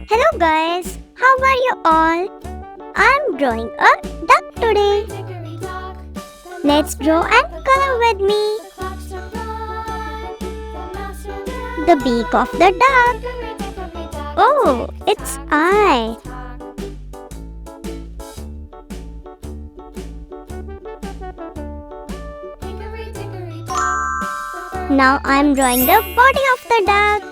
Hello guys, how are you all? I'm drawing a duck today. Let's draw and color with me. The beak of the duck. Oh, it's eye. Now I'm drawing the body of the duck.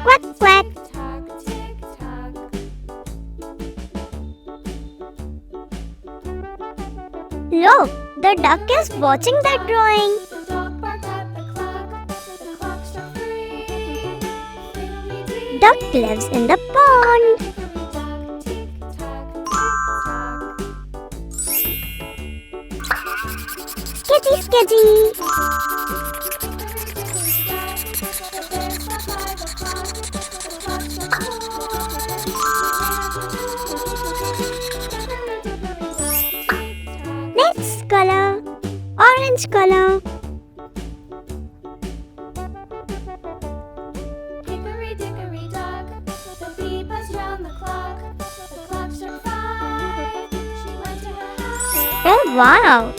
Quack quack. Look, the duck is watching the drawing. Duck lives in the pond. Sketchy, sketchy. Next color, orange color. Hickory dickory dock, the bee buzzed round the clock. The clock struck 5. She went to her house. Oh wow!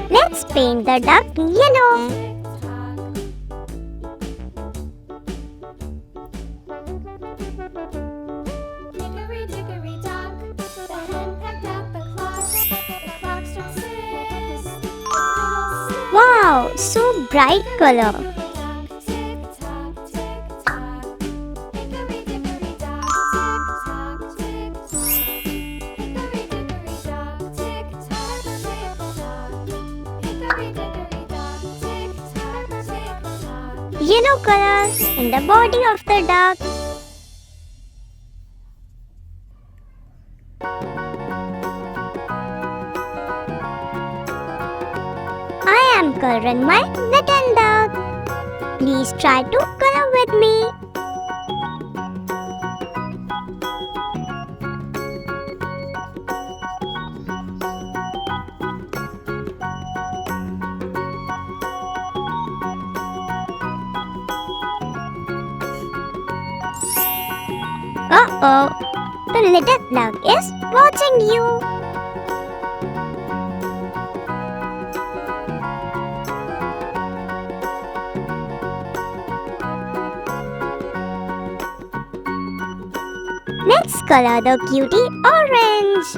Let's paint the duck yellow. Hickory dickory dock, the hen pecked at the clock. The clock struck 6. Wow, so bright color. Tick tock, tick tock. Hickory dickory dock, tick tock, tick tock. Hickory dickory dock, tick tock, tick tock. Hickory dickory dock, tick tock, tick tock. Yellow color in the body of the duck. I am coloring my little duck. Please try to color with me. Uh-oh, the little duck is watching you. Let's color the cutie orange.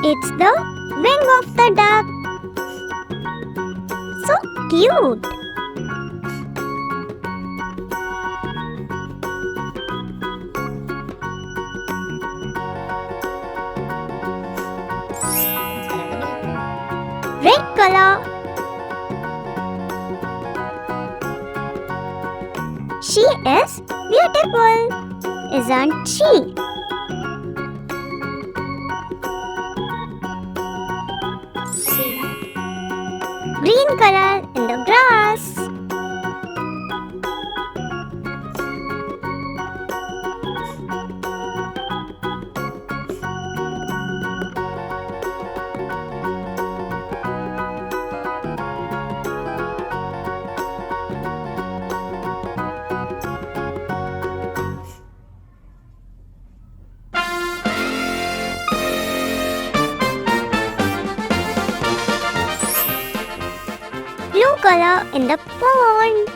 It's the wing of the duck. So cute. Red color. She is beautiful, isn't she? Green color in the grass. Blue color in the pond.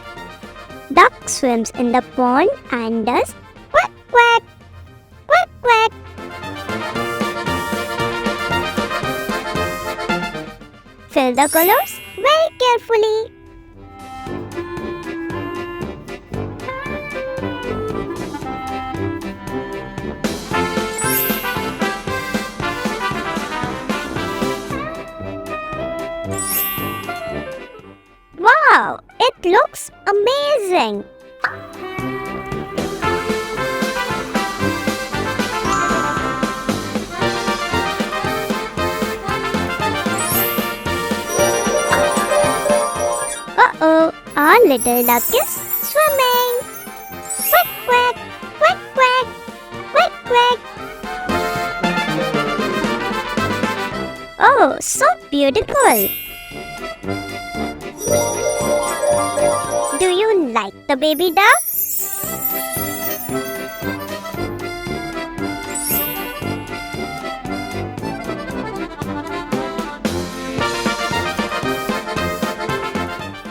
Duck swims in the pond and does quack quack, quack quack. Fill the colors very carefully. Wow, it looks amazing. Uh-oh, our little duck is swimming. Quack, quack, quack, quack, quack, quack. Oh, so beautiful. baby duck?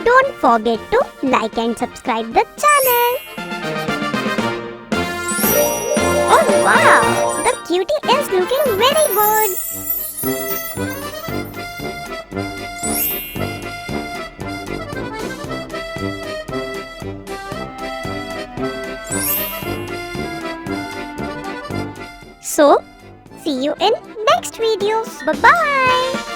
Don't forget to like and subscribe the channel. Oh wow! The cutie is looking very good. So, see you in next videos. Bye-bye.